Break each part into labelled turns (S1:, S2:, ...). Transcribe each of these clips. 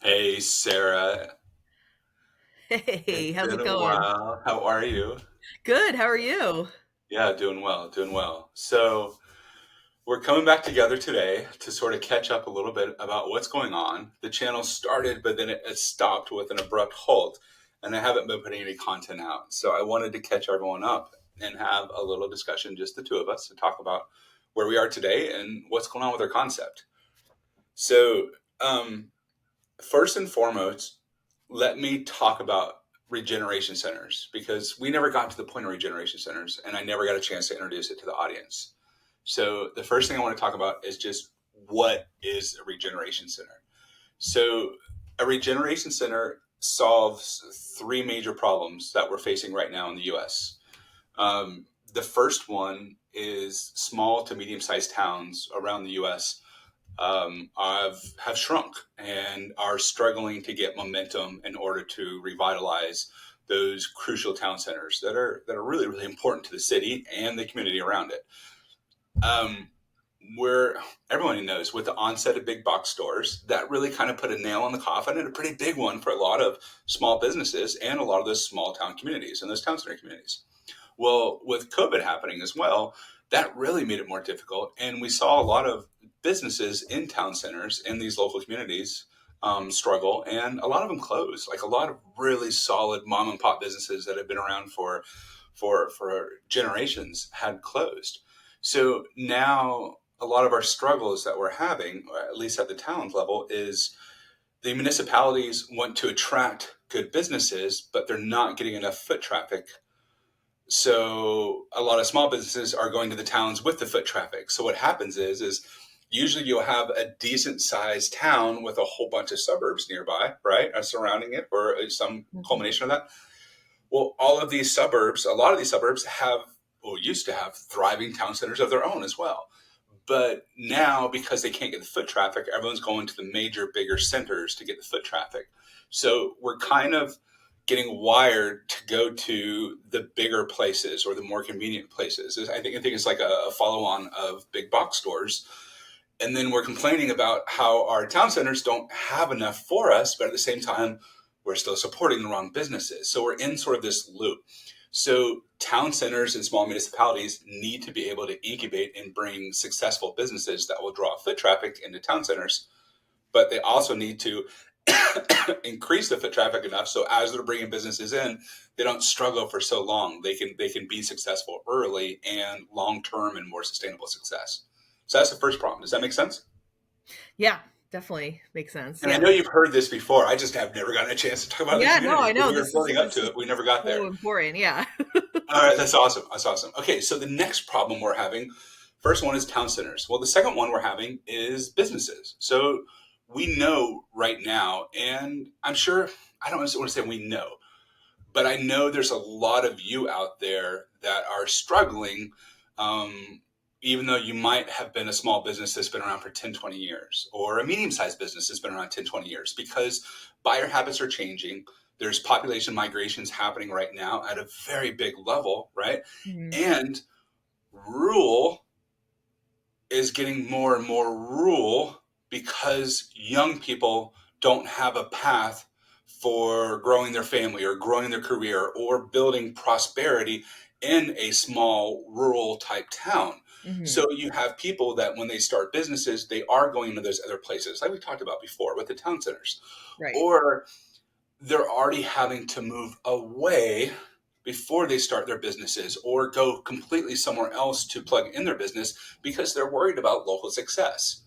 S1: Hey, Sarah.
S2: Hey,
S1: It's
S2: how's
S1: been
S2: it
S1: a
S2: going?
S1: while. How are you?
S2: Good, how are you?
S1: Yeah, doing well, doing well. So, we're coming back together today to sort of catch up a little bit about what's going on. The channel started, but then it stopped with an abrupt halt, and I haven't been putting any content out. So, I wanted to catch everyone up and have a little discussion, just the two of us, to talk about where we are today and what's going on with our concept. So, um, first and foremost, let me talk about regeneration centers because we never got to the point of regeneration centers and I never got a chance to introduce it to the audience. So, the first thing I want to talk about is just what is a regeneration center? So, a regeneration center solves three major problems that we're facing right now in the US. The first one is small to medium sized towns around the US have shrunk and are struggling to get momentum in order to revitalize those crucial town centers that are really really important to the city and the community around it. Um, where everyone knows with the onset of big box stores, that really kind of put a nail in the coffin and a pretty big one for a lot of small businesses and a lot of those small town communities and those town center communities. Well, with COVID happening as well, that really made it more difficult. And we saw a lot of businesses in town centers in these local communities struggle, and a lot of them closed. Like a lot of really solid mom and pop businesses that have been around for generations had closed. So now a lot of our struggles that we're having, or at least at the town level, is the municipalities want to attract good businesses, but they're not getting enough foot traffic, so a lot of small businesses are going to the towns with the foot traffic. So what happens is usually you'll have a decent sized town with a whole bunch of suburbs nearby, right, surrounding it, or some
S2: Mhm.
S1: culmination of that. Well, all of these suburbs, a lot of these suburbs have, or used to have, thriving town centers of their own as well. But now, because they can't get the foot traffic, everyone's going to the major, bigger centers to get the foot traffic. So we're kind of getting wired to go to the bigger places or the more convenient places. I think it's like a follow on of big box stores. And then we're complaining about how our town centers don't have enough for us, but at the same time, we're still supporting the wrong businesses. So we're in sort of this loop. So town centers and small municipalities need to be able to incubate and bring successful businesses that will draw foot traffic into town centers, but they also need to increase the foot traffic enough so as they're bringing businesses in, they don't struggle for so long. They can be successful early and long term and more sustainable success. So that's the first problem. Does that make sense?
S2: Yeah, definitely makes sense.
S1: And I
S2: Yeah.
S1: know you've heard this before. I just have never gotten a chance to talk about the
S2: Yeah, no,
S1: community
S2: I
S1: because
S2: know.
S1: we were building up
S2: This
S1: to
S2: is
S1: it. We never got there.
S2: so important. Yeah.
S1: All right, that's awesome. That's awesome. Okay, so the next problem we're having, first one is town centers. Well, the second one we're having is businesses. So we know right now, and I'm sure, I don't want to say we know, but I know there's a lot of you out there that are struggling, um, even though you might have been a small business that's been around for 10, 20 years, or a medium sized business that's been around 10, 20 years, because buyer habits are changing. There's population migrations happening right now at a very big level, right?
S2: Mhm.
S1: And rural is getting more and more rural because young people don't have a path for growing their family or growing their career or building prosperity in a small rural type town.
S2: Mhm.
S1: So you have people that when they start businesses, they are going to those other places, like we talked about before with the town centers,
S2: Right.
S1: or they're already having to move away before they start their businesses or go completely somewhere else to plug in their business because they're worried about local success.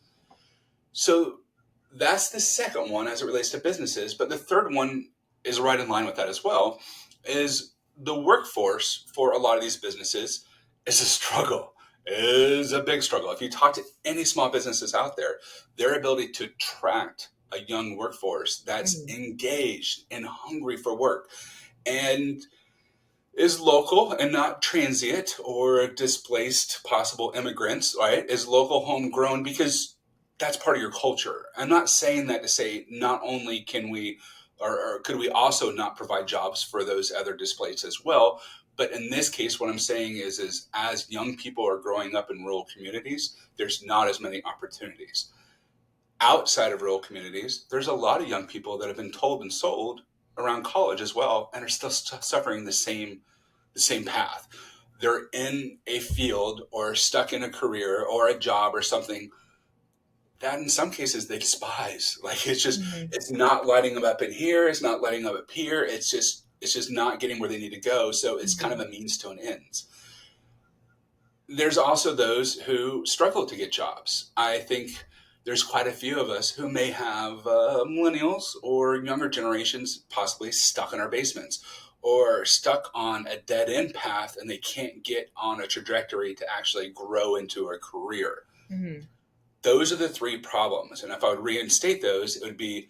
S1: So that's the second one as it relates to businesses. But the third one is right in line with that as well, is the workforce for a lot of these businesses is a struggle, is a big struggle. If you talk to any small businesses out there, their ability to attract a young workforce that's
S2: Mhm.
S1: engaged and hungry for work and is local and not transient or displaced possible immigrants, right? Is local homegrown because that's part of your culture. I'm not saying that to say not only can we or could we also not provide jobs for those other displaced as well, but in this case what I'm saying is as young people are growing up in rural communities, there's not as many opportunities. outside of rural communities, there's a lot of young people that have been told and sold around college as well, and are still suffering the same path. They're in a field or stuck in a career or a job or something that in some cases they despise. Like
S2: Hmm.
S1: it's not lighting them up in here. It's not lighting them up here. It's just not getting where they need to go. So it's kind of
S2: Hmm.
S1: a means to an end. There's also those who struggle to get jobs. I think there's quite a few of us who may have millennials or younger generations possibly stuck in our basements or stuck on a dead end path and they can't get on a trajectory to actually grow into a career.
S2: Hmm.
S1: Those are the three problems. And if I would reinstate those, it would be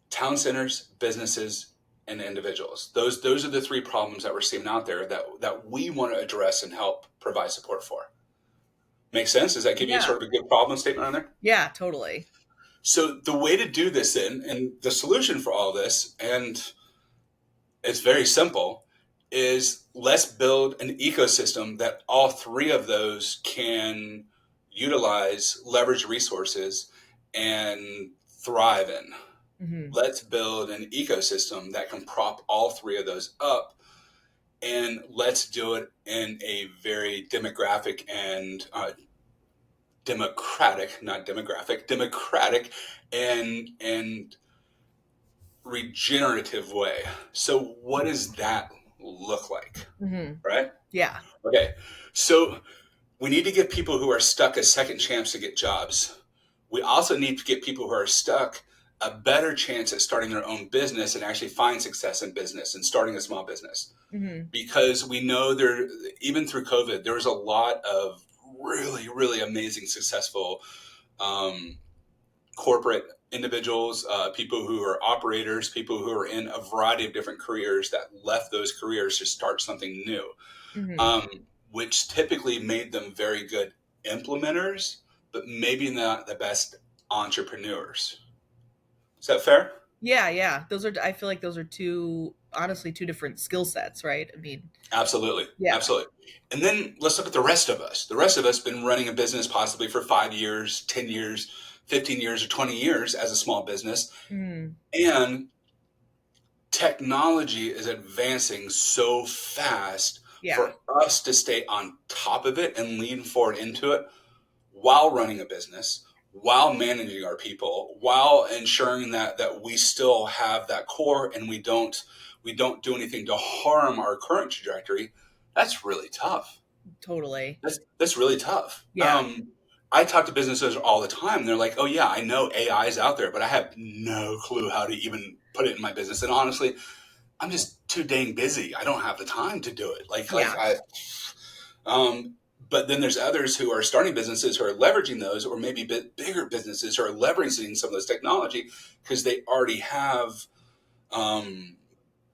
S1: town centers, businesses, and individuals. Those are the three problems that we're seeing out there that we want to address and help provide support for. Make sense? Does that give you
S2: Yeah.
S1: sort of a good problem statement on there?
S2: Yeah, totally.
S1: So the way to do this then, and the solution for all this, and it's very simple, is let's build an ecosystem that all three of those can utilize, leverage resources, and thrive in.
S2: Hmm.
S1: Let's build an ecosystem that can prop all three of those up, and let's do it in a very demographic and democratic, not demographic, democratic and regenerative way. So what does that look like?
S2: Hmm.
S1: Right?
S2: Yeah.
S1: Okay. So we need to give people who are stuck a second chance to get jobs. We also need to give people who are stuck a better chance at starting their own business and actually find success in business and starting a small business.
S2: Hmm.
S1: Because we know there, even through COVID, there was a lot of really, really amazing, successful um, corporate individuals, people who are operators, people who are in a variety of different careers that left those careers to start something new,
S2: Hmm.
S1: um, which typically made them very good implementers, but maybe not the best entrepreneurs. Is that fair?
S2: Yeah, yeah. I feel like those are honestly, two different skill sets, right? I mean,
S1: Absolutely.
S2: yeah.
S1: Absolutely. And then let's look at the rest of us. The rest of us been running a business possibly for 5 years, 10 years, 15 years, or 20 years as a small business.
S2: Hmm.
S1: And technology is advancing so fast
S2: Yeah.
S1: for us to stay on top of it and lean forward into it while running a business, while managing our people, while ensuring that we still have that core and we don't do anything to harm our current trajectory. That's really tough.
S2: Totally.
S1: That's really tough.
S2: Yeah.
S1: I talk to businesses all the time. They're like, "Oh yeah, I know AI is out there, but I have no clue how to even put it in my business." And honestly, I'm just too dang busy. I don't have the time to do it.
S2: Yeah.
S1: Um, but then there's others who are starting businesses who are leveraging those, or maybe bigger businesses who are leveraging some of this technology because um,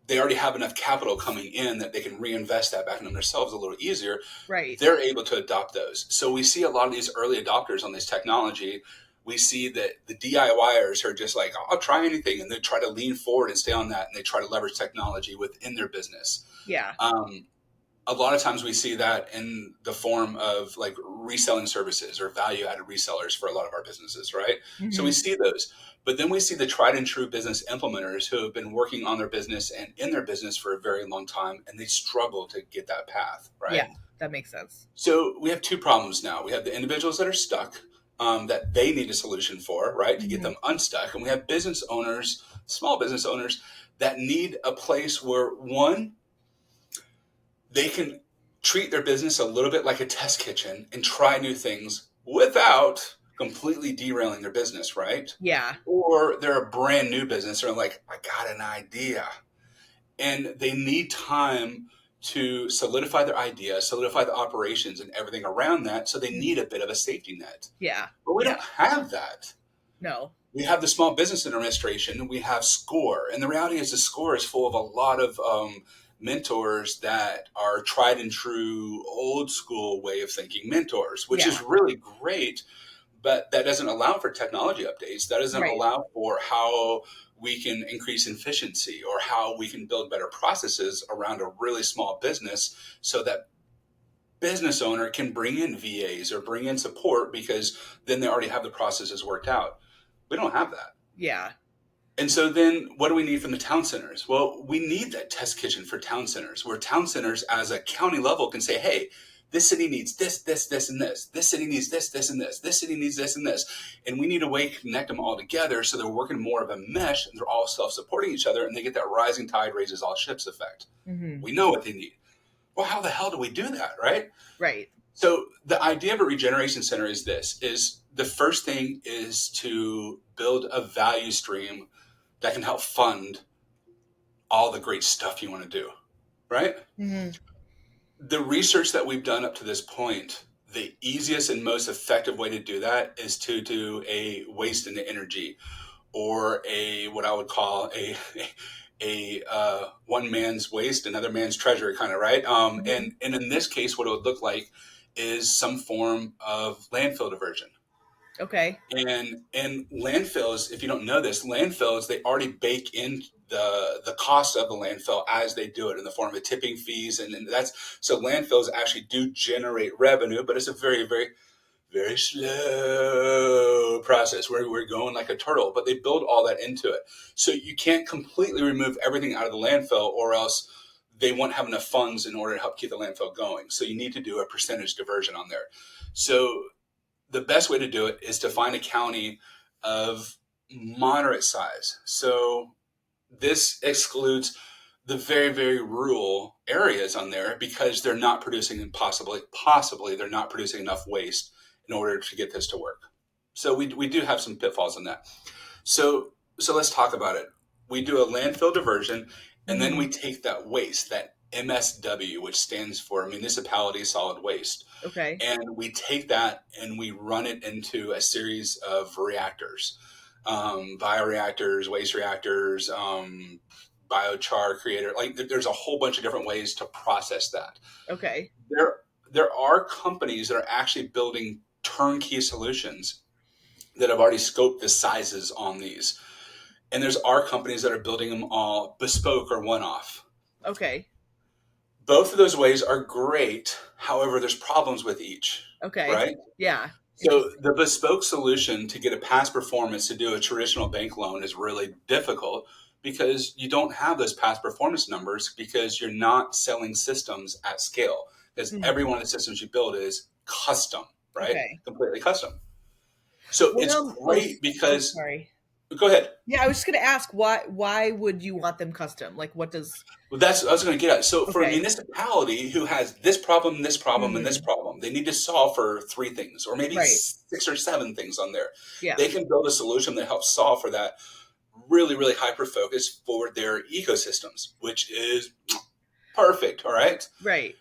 S1: they already have enough capital coming in that they can reinvest that back into themselves a little easier.
S2: Right.
S1: They're able to adopt those. So we see a lot of these early adopters on this technology. We see that the DIYers are just like, I'll try anything. And they try to lean forward and stay on that. And they try to leverage technology within their business.
S2: Yeah.
S1: Um, a lot of times we see that in the form of like reselling services or value added resellers for a lot of our businesses, right? So we
S2: Hmm.
S1: see those. But then we see the tried and true business implementers who have been working on their business and in their business for a very long time, and they struggle to get that path,
S2: Yeah.
S1: right?
S2: That makes sense.
S1: So we have two problems now. We have the individuals that are stuck, that they need a solution for, right, to get
S2: Hmm.
S1: them unstuck. And we have business owners, small business owners, that need a place where, one, they can treat their business a little bit like a test kitchen and try new things without completely derailing their business, right?
S2: Yeah.
S1: Or they're a brand new business and they're like, I got an idea. And they need time to solidify their idea, solidify the operations and everything around that. So they
S2: Mhm.
S1: need a bit of a safety net.
S2: Yeah.
S1: But we
S2: Yeah.
S1: don't have that.
S2: No.
S1: We have the Small Business Administration, we have SCORE. And the reality is, the SCORE is full of a lot of mentors that are tried and true, old school way of thinking mentors, which
S2: Yeah.
S1: is really great. But that doesn't allow for technology updates. That doesn't
S2: Right.
S1: allow for how we can increase efficiency or how we can build better processes around a really small business so that business owner can bring in VAs or bring in support because then they already have the processes worked out. We don't have that.
S2: Yeah.
S1: And so then what do we need from the town centers? Well, we need that test kitchen for town centers, where town centers as a county level can say, hey, this city needs this, this, this, and this. This city needs this, this, and this. This city needs this and this. And we need a way to connect them all together so they're working more of a mesh and they're all self-supporting each other and they get that rising tide raises all ships effect.
S2: Hmm.
S1: We know what they need. Well, how the hell do we do that, right?
S2: Right.
S1: So the idea of a regeneration center is this, is the first thing is to build a value stream that can help fund all the great stuff you want to do, right?
S2: Hmm.
S1: The research that we've done up to this point, the easiest and most effective way to do that is to do a waste into energy, or a what I would call a one man's waste, another man's treasure, kind of, right?
S2: Hmm.
S1: And in this case, what it would look like is some form of landfill diversion.
S2: Okay.
S1: And landfills, if you don't know this, landfills, they already bake in the cost of the landfill as they do it in the form of tipping fees, and that's so landfills actually do generate revenue, but it's a very, very, very slow process where we're going like a turtle, but they build all that into it. So you can't completely remove everything out of the landfill, or else they won't have enough funds in order to help keep the landfill going. So you need to do a percentage diversion on there. So the best way to do it is to find a county of moderate size. So this excludes the very, very rural areas on there because they're not producing, and possibly they're not producing enough waste in order to get this to work. So we do have some pitfalls in that. So let's talk about it. We do a landfill diversion, and then
S2: Hmm.
S1: we take that waste, that MSW, which stands for municipality solid waste,
S2: Okay.
S1: and we take that and we run it into a series of reactors, bioreactors, waste reactors, biochar creator. Like there's a whole bunch of different ways to process that.
S2: Okay.
S1: There are companies that are actually building turnkey solutions that have already scoped the sizes on these, and there's our companies that are building them all bespoke or one off.
S2: Okay.
S1: Both of those ways are great. However, there's problems with each,
S2: Okay.
S1: right?
S2: Yeah.
S1: So
S2: Interesting.
S1: the bespoke solution to get a past performance to do a traditional bank loan is really difficult because you don't have those past performance numbers because you're not selling systems at scale. Because every
S2: Hmm.
S1: one of the systems you build is custom, right?
S2: Okay.
S1: Completely custom. So
S2: What
S1: it's
S2: oh
S1: great
S2: oh
S1: because,
S2: sorry.
S1: go ahead.
S2: Yeah, I was just gonna ask why would you want them custom? Like what does
S1: Well, that's what I was going to get at. So, for a
S2: okay.
S1: municipality who has this problem, and this
S2: Hmm.
S1: problem, they need to solve for three things, or maybe
S2: Right.
S1: six or seven things on there.
S2: Yeah.
S1: They can build a solution that helps solve for that really, really hyper focus for their ecosystems, which is perfect. All right.
S2: Right.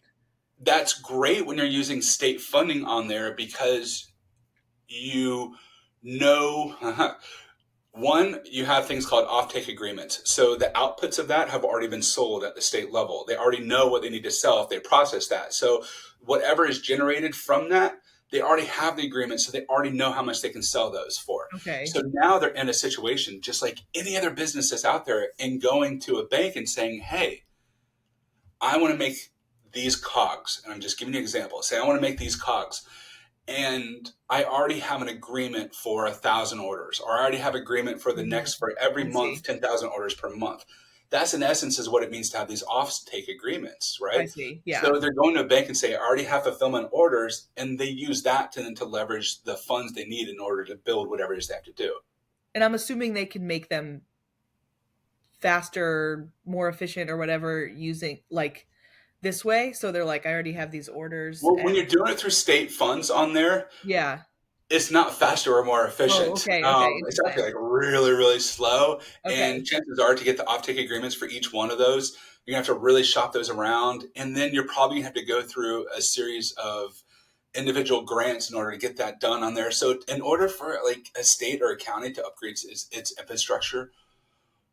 S1: That's great when you're using state funding on there because you know. One, you have things called offtake agreements. So the outputs of that have already been sold at the state level. They already know what they need to sell if they process that. So whatever is generated from that, they already have the agreement, so they already know how much they can sell those for.
S2: Okay.
S1: So now they're in a situation just like any other business that's out there and going to a bank and saying, hey, I want to make these cogs. And I'm just giving you an example. Say I want to make these cogs, and I already have an agreement for 1,000 orders, or I already have agreement for the
S2: Hmm.
S1: next for every
S2: I
S1: month
S2: see.
S1: 10,000 orders per month. That's in essence is what it means to have these off-take agreements,
S2: I
S1: right?
S2: see. Yeah.
S1: So they're going to a bank and say, I already have fulfillment orders, and they use that to leverage the funds they need in order to build whatever it is they have to do.
S2: And I'm assuming they can make them faster, more efficient or whatever using like this way. So they're like, I already have these orders
S1: Well, when
S2: and
S1: you're doing it through state funds on there,
S2: yeah.
S1: it's not faster or more
S2: Oh,
S1: efficient.
S2: okay, okay,
S1: It's actually
S2: interesting.
S1: like really, really slow. And
S2: Okay.
S1: chances are to get the offtake agreements for each one of those, you're gonna have to really shop those around. And then you're probably gonna have to go through a series of individual grants in order to get that done on there. So in order for like a state or a county to upgrade its infrastructure,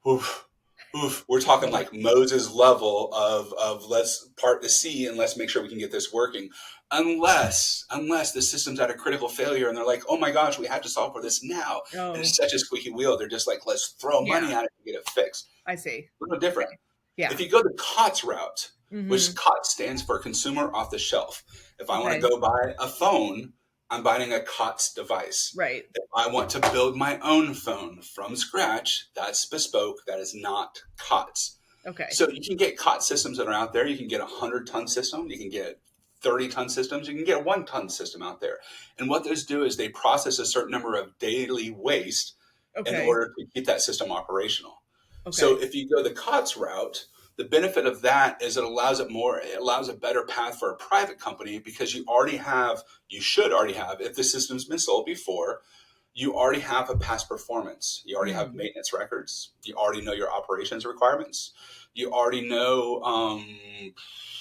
S1: oof, oof, we're
S2: It's
S1: talking
S2: like,
S1: like Moses level of let's part the sea and let's make sure we can get this working. Unless the system's at a critical failure and they're like, oh my gosh, we have to solve for this now. And
S2: oh,
S1: it's such a squeaky wheel. They're just like, let's throw
S2: yeah,
S1: money at it to get it fixed.
S2: I see.
S1: A little different.
S2: Okay. Yeah.
S1: If you go the COTS route, which
S2: Mhm.
S1: COTS stands for consumer off the shelf. If I want to
S2: Okay.
S1: go buy a phone, I'm buying a COTS device.
S2: Right.
S1: If I want to build my own phone from scratch, that's bespoke. That is not COTS.
S2: Okay.
S1: So you can get COTS systems that are out there. You can get a 100-ton system. You can get 30-ton systems. You can get a 1-ton system out there. And what those do is they process a certain number of daily waste in
S2: Okay.
S1: order to keep that system operational. So
S2: Okay.
S1: if you go the COTS route, the benefit of that is it allows a better path for a private company because you should already have, if the system's been sold before, you already have a past performance. You already have
S2: Mm.
S1: maintenance records. You already know your operations requirements. You already know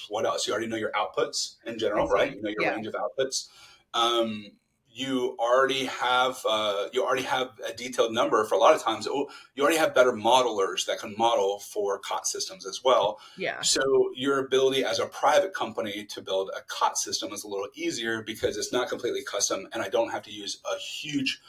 S1: what else? You already know your outputs in
S2: I
S1: general, right?
S2: see.
S1: You know your
S2: Yeah.
S1: range of outputs. Um, you already have a detailed number for a lot of times. You already have better modelers that can model for COT systems as well.
S2: Yeah.
S1: So your ability as a private company to build a COT system is a little easier because it's not completely custom, and I don't have to use a huge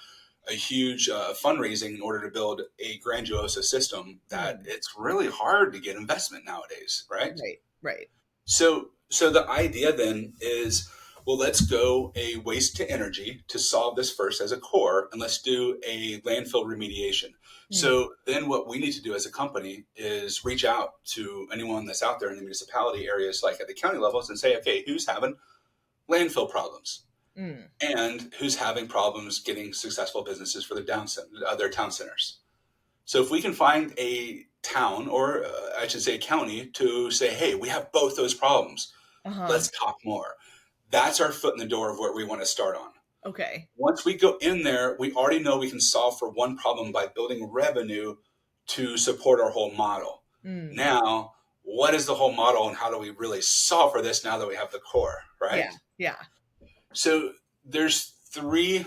S1: fundraising in order to build a grandiose system that
S2: Mm.
S1: it's really hard to get investment nowadays, right?
S2: Right. Right.
S1: So the idea then is, well, let's go a waste to energy to solve this first as a core, and let's do a landfill remediation.
S2: Mm.
S1: So then what we need to do as a company is reach out to anyone that's out there in the municipality areas, like at the county levels, and say, okay, who's having landfill problems?
S2: Mm.
S1: And who's having problems getting successful businesses for their town centers. So if we can find a town, or I should say a county, to say, hey, we have both those problems,
S2: Uh-huh.
S1: let's talk more. That's our foot in the door of where we want to start on.
S2: Okay.
S1: Once we go in there, we already know we can solve for one problem by building revenue to support our whole model.
S2: Mm.
S1: Now, what is the whole model and how do we really solve for this now that we have the core,
S2: Yeah.
S1: right?
S2: Yeah.
S1: So there's three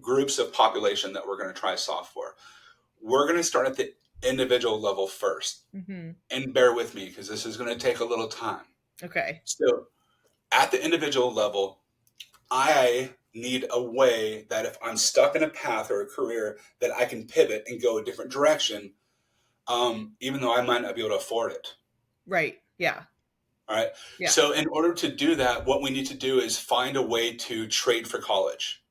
S1: groups of population that we're going to try to solve for. We're going to start at the individual level first.
S2: Mm-hmm.
S1: And bear with me because this is going to take a little time.
S2: Okay.
S1: So, at the individual level, I need a way that if I'm stuck in a path or a career, that I can pivot and go a different direction, even though I might not be able to afford it.
S2: Right. Yeah.
S1: All right.
S2: Yeah.
S1: So, in order to do that, what we need to do is find a way to trade for college.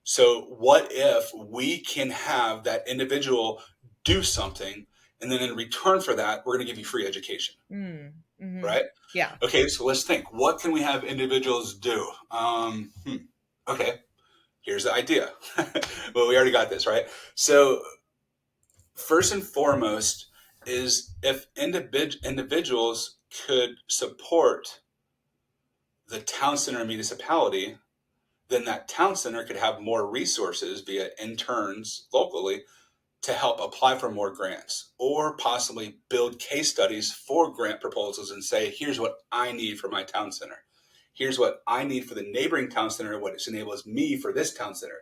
S1: So, what if we can have that individual do something, and then in return for that, we're going to give you free education,
S2: Mm. Mm-hmm.
S1: right?
S2: Yeah.
S1: Okay, so let's think. What can we have individuals do? Okay, here's the idea. Well, we already got this, right? So, first and foremost is if individuals could support the town center municipality, then that town center could have more resources via interns locally to help apply for more grants or possibly build case studies for grant proposals and say, here's what I need for my town center. Here's what I need for the neighboring town center, what it enables me for this town center.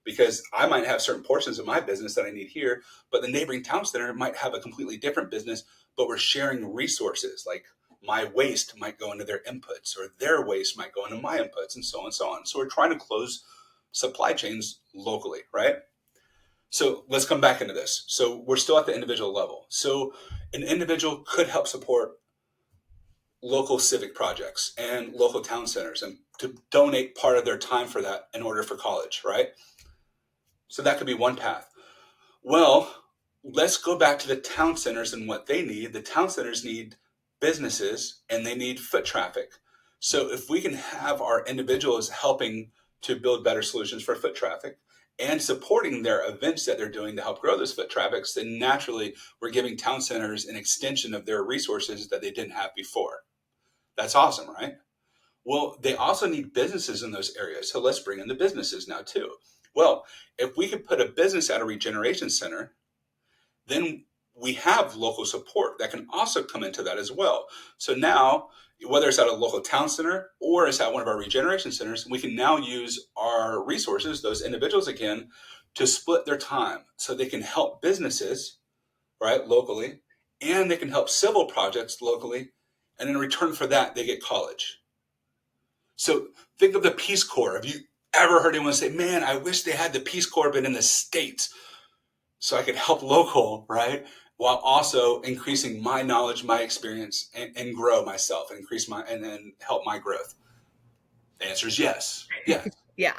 S1: Because I might have certain portions of my business that I need here, but the neighboring town center might have a completely different business, but we're sharing resources. Like my waste might go into their inputs or their waste might go into my inputs and so on and so on. So we're trying to close supply chains locally, right? So let's come back into this. So we're still at the individual level. So an individual could help support local civic projects and local town centers and to donate part of their time for that in order for college, right? So that could be one path. Well, let's go back to the town centers and what they need. The town centers need businesses and they need foot traffic. So if we can have our individuals helping to build better solutions for foot traffic and supporting their events that they're doing to help grow those foot traffics, then naturally we're giving town centers an extension of their resources that they didn't have before. That's awesome, right? Well, they also need businesses in those areas. So let's bring in the businesses now too. Well, if we could put a business at a regeneration center, then we have local support that can also come into that as well. So now, whether it's at a local town center or it's at one of our regeneration centers, we can now use our resources, those individuals again, to split their time so they can help businesses, right, locally, and they can help civil projects locally. And in return for that, they get college. So think of the Peace Corps. Have you ever heard anyone say, man, I wish they had the Peace Corps but in the States so I could help local, right? While also increasing my knowledge, my experience, and grow myself and increase and then help my growth. The answer is yes. Yes.
S2: Yeah.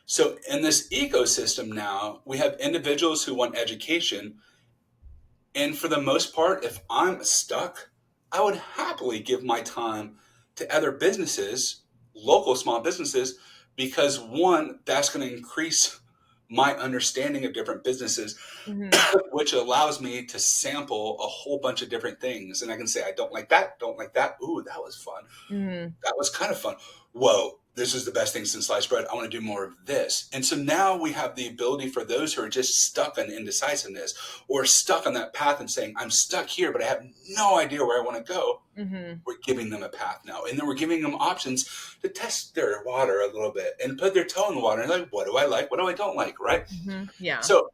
S1: So in this ecosystem now, we have individuals who want education. And for the most part, if I'm stuck, I would happily give my time to other businesses, local small businesses, because one, that's going to increase my understanding of different businesses,
S2: Hmm.
S1: which allows me to sample a whole bunch of different things. And I can say, I don't like that, don't like that. Ooh, that was fun.
S2: Hmm.
S1: That was kind of fun. Whoa, this is the best thing since sliced bread. I want to do more of this. And so now we have the ability for those who are just stuck on indecisiveness or stuck on that path and saying, I'm stuck here, but I have no idea where I want to go.
S2: Hmm.
S1: We're giving them a path now. And then we're giving them options to test their water a little bit and put their toe in the water and like, what do I like? What do I don't like? Right.
S2: Hmm. Yeah.
S1: So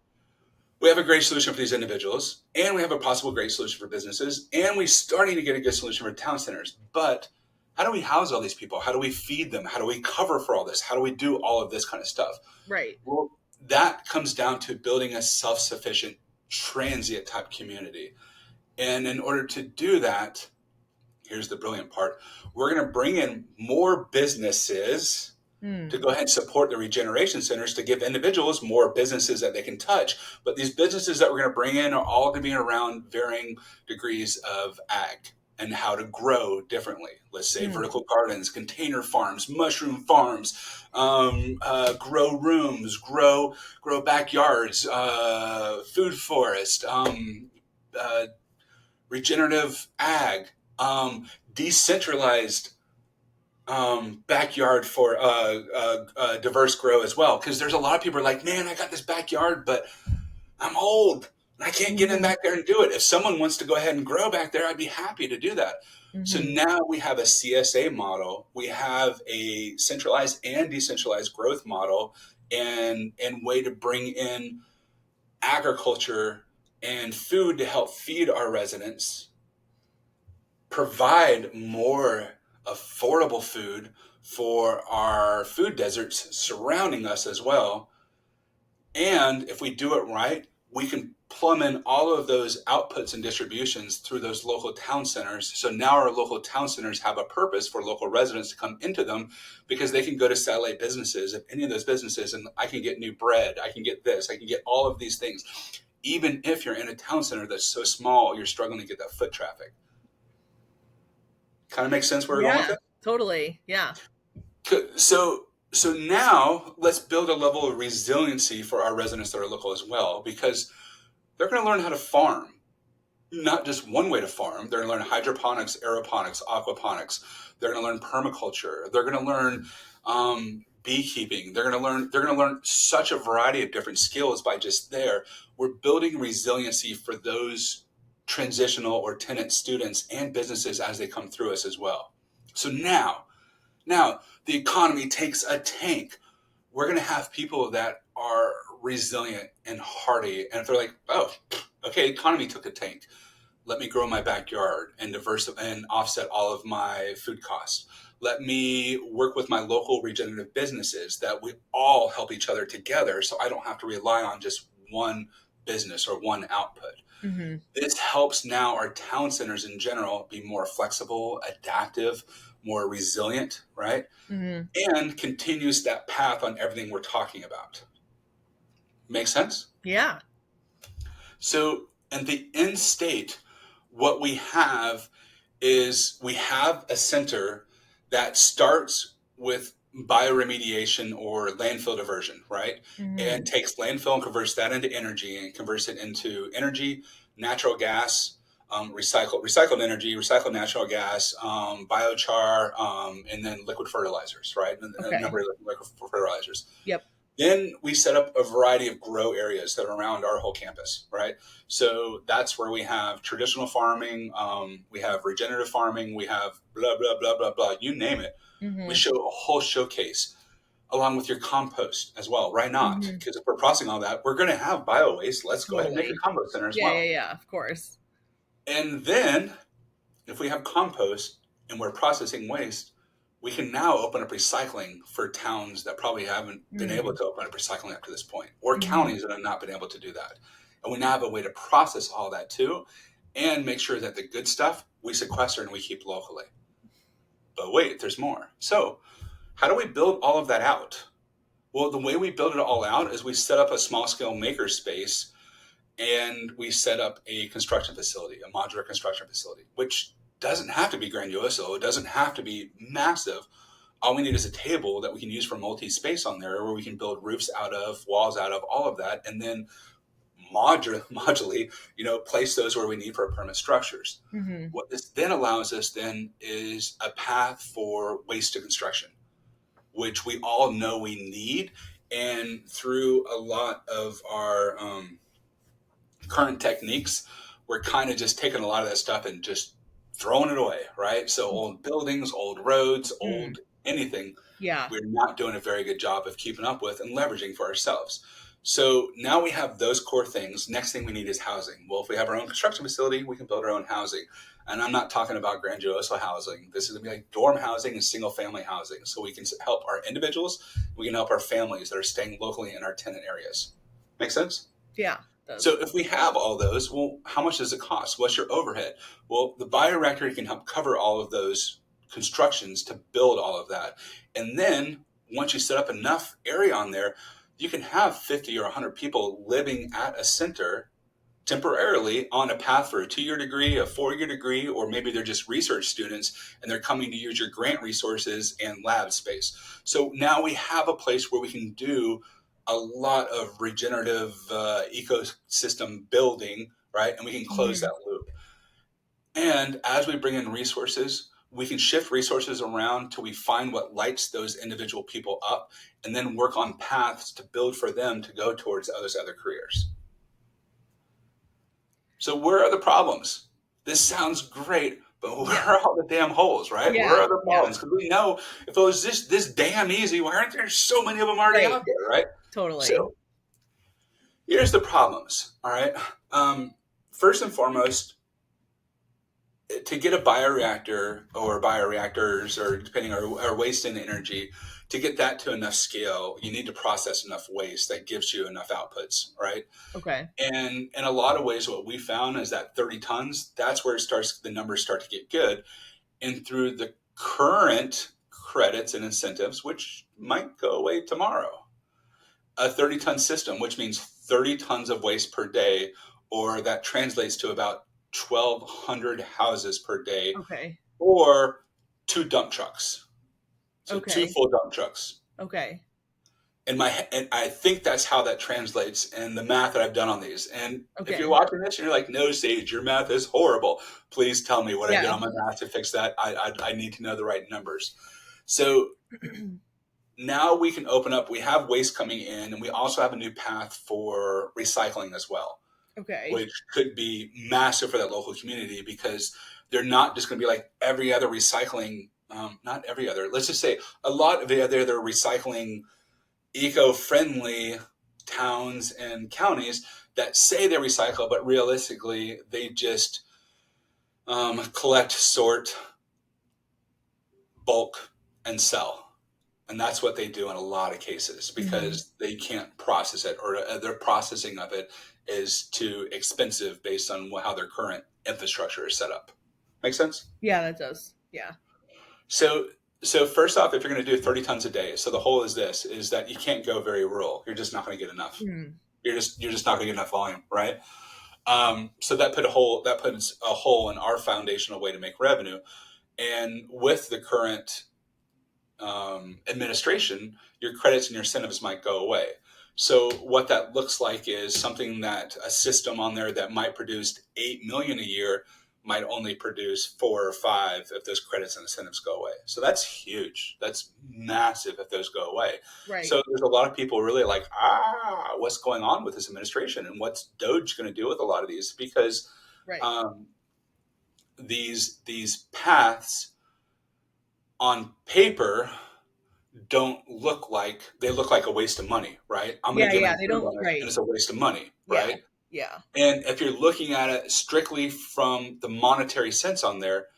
S1: we have a great solution for these individuals, and we have a possible great solution for businesses, and we're starting to get a good solution for town centers. But how do we house all these people? How do we feed them? How do we cover for all this? How do we do all of this kind of stuff?
S2: Right.
S1: Well, that comes down to building a self-sufficient transient type community. And in order to do that, here's the brilliant part. We're going to bring in more businesses
S2: Mm.
S1: to go ahead and support the regeneration centers to give individuals more businesses that they can touch. But these businesses that we're going to bring in are all going to be around varying degrees of ag and how to grow differently. Let's say
S2: Mm.
S1: vertical gardens, container farms, mushroom farms, grow rooms, grow backyards, food forest, uh, regenerative ag, decentralized backyard for diverse grow as well. Because there's a lot of people are like, man, I got this backyard, but I'm old and I can't get in
S2: Hmm.
S1: back there and do it. If someone wants to go ahead and grow back there, I'd be happy to do that. So
S2: Hmm.
S1: now we have a CSA model, we have a centralized and decentralized growth model, and way to bring in agriculture and food to help feed our residents, provide more affordable food for our food deserts surrounding us as well. And if we do it right, we can plumb in all of those outputs and distributions through those local town centers. So now our local town centers have a purpose for local residents to come into them because they can go to satellite businesses, if any of those businesses, and I can get new bread, I can get this, I can get all of these things. Even if you're in a town center that's so small, you're struggling to get that foot traffic. Kind of makes sense where we're going with
S2: Yeah.
S1: it?
S2: Totally. Yeah.
S1: So now let's build a level of resiliency for our residents that are local as well, because they're going to learn how to farm, not just one way to farm. They're going to learn hydroponics, aeroponics, aquaponics. They're going to learn permaculture. They're going to learn beekeeping. They're going to learn such a variety of different skills by just there. We're building resiliency for those transitional or tenant students and businesses as they come through us as well. So now, the economy takes a tank. We're going to have people that are resilient and hardy. And if they're like, oh, okay, economy took a tank. Let me grow my backyard and and offset all of my food costs. Let me work with my local regenerative businesses that we all help each other together so I don't have to rely on just one business or one output.
S2: Hmm.
S1: This helps now our town centers in general be more flexible, adaptive, more resilient, right?
S2: Hmm.
S1: And continues that path on everything we're talking about. Make sense?
S2: Yeah.
S1: So, in the end state, what we have is we have a center that starts with bioremediation or landfill diversion, right? And
S2: Hmm.
S1: takes landfill and converts that into energy and converts it into energy, natural gas, recycled energy, recycled natural gas, biochar, and then liquid fertilizers, right? And a
S2: Okay.
S1: number of liquid fertilizers.
S2: Yep.
S1: Then we set up a variety of grow areas that are around our whole campus, right? So that's where we have traditional farming, we have regenerative farming, we have blah, blah, blah, blah, blah, you name it. We
S2: Hmm.
S1: show a whole showcase along with your compost as well. Why not?
S2: Hmm.
S1: Because if we're processing all that, we're going to have bio waste. Let's go ahead and make a
S2: Totally.
S1: compost center as
S2: Yeah. Yeah.
S1: well.
S2: Yeah. Of course.
S1: And then if we have compost and we're processing waste, we can now open up recycling for towns that probably haven't been able
S2: Hmm.
S1: to open up recycling up to this point, or
S2: Hmm.
S1: counties that have not been able to do that. And we now have a way to process all that too and make sure that the good stuff we sequester and we keep locally. But wait, there's more. So, how do we build all of that out? Well, the way we build it all out is we set up a small scale maker space and we set up a construction facility, a modular construction facility, which doesn't have to be grandiose. It doesn't have to be massive. All we need is a table that we can use for multi-space on there, where we can build roofs out of, walls out of, all of that, and then modularly, place those where we need for permanent structures.
S2: Mm-hmm.
S1: What this then allows us then is a path for waste to construction, which we all know we need. And through a lot of our current techniques, we're kind of just taking a lot of that stuff and just throwing it away, right? So old buildings, old roads,
S2: Mm.
S1: old anything,
S2: Yeah.
S1: we're not doing a very good job of keeping up with and leveraging for ourselves. So now we have those core things. Next thing we need is housing. Well, if we have our own construction facility, we can build our own housing. And I'm not talking about grandiose housing. This is going to be like dorm housing and single family housing. So we can help our individuals, we can help our families that are staying locally in our tenant areas. Make sense?
S2: Yeah.
S1: So if we have all those, well, how much does it cost? What's your overhead? Well, the bioreactor can help cover all of those constructions to build all of that. And then once you set up enough area on there, you can have 50 or 100 people living at a center temporarily on a path for a 2-year degree, a 4-year degree, or maybe they're just research students and they're coming to use your grant resources and lab space. So now we have a place where we can do a lot of regenerative ecosystem building, right? And we can close
S2: Mm-hmm.
S1: that loop. And as we bring in resources, we can shift resources around till we find what lights those individual people up and then work on paths to build for them to go towards those other careers. So where are the problems? This sounds great, but where
S2: Yeah.
S1: are all the damn holes, right? Where
S2: Yeah.
S1: are the
S2: Yeah.
S1: problems? Because we know if it was this damn easy, why aren't there so many of them already
S2: Right.
S1: out there, right?
S2: Totally.
S1: So here's the problems, all right? First and foremost, to get a bioreactor or bioreactors, or depending on waste and energy, to get that to enough scale, you need to process enough waste that gives you enough outputs, right?
S2: Okay.
S1: And in a lot of ways, what we found is that 30 tons, that's where the numbers start to get good. And through the current credits and incentives, which might go away tomorrow, a 30-ton system, which means 30 tons of waste per day, or that translates to about 1,200 houses per day,
S2: Okay.
S1: or 2 dump trucks. So 2
S2: Okay.
S1: full dump trucks.
S2: Okay.
S1: And I think that's how that translates and the math that I've done on these. And if you're
S2: Okay.
S1: watching this and you're like, no, Sage, your math is horrible, please tell me what I did
S2: Yeah.
S1: on my math to fix that. I need to know the right numbers. So now we can open up, we have waste coming in, and we also have a new path for recycling as well,
S2: Okay.
S1: which could be massive for that local community, because they're not just going to be like every other recycling, not every other, let's just say a lot of the other recycling eco-friendly towns and counties that say they recycle, but realistically they just collect, sort, bulk, and sell. And that's what they do in a lot of cases,
S2: Mm-hmm.
S1: because they can't process it, or their processing of it is too expensive based on how their current infrastructure is set up. Make sense?
S2: Yeah, that does. Yeah.
S1: So so first off, if you're going to do 30 tons a day, so the whole is this, is that you can't go very rural. You're just not going to get enough.
S2: Mm.
S1: You're just not going to get enough volume, right? So that puts a hole in our foundational way to make revenue. And with the current administration, your credits and your incentives might go away. So what that looks like is something that a system on there that might produce 8 million a year might only produce 4 or 5 if those credits and incentives go away. So that's huge. That's massive if those go away.
S2: Right.
S1: So there's a lot of people really like, what's going on with this administration, and what's Doge going to do with a lot of these? Because
S2: Right.
S1: um, these paths on paper they look like a waste of money, right? I'm going
S2: Yeah.
S1: to get my
S2: Yeah. They
S1: hands
S2: don't.
S1: on it, and
S2: Right.
S1: it's a waste of money,
S2: Yeah.
S1: right?
S2: Yeah.
S1: And if you're looking at it strictly from the monetary sense on there,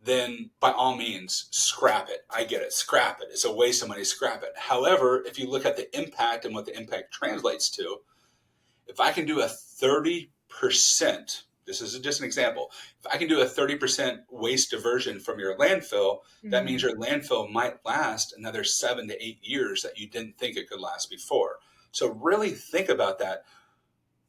S1: then by all means, scrap it. I get it. Scrap it. It's a waste of money. Scrap it. However, if you look at the impact and what the impact translates to, if I can do a 30%, this is just an example. If I can do a 30% waste diversion from your landfill, that means
S2: Mhm.
S1: your landfill might last another 7 to 8 years that you didn't think it could last before. So really think about that.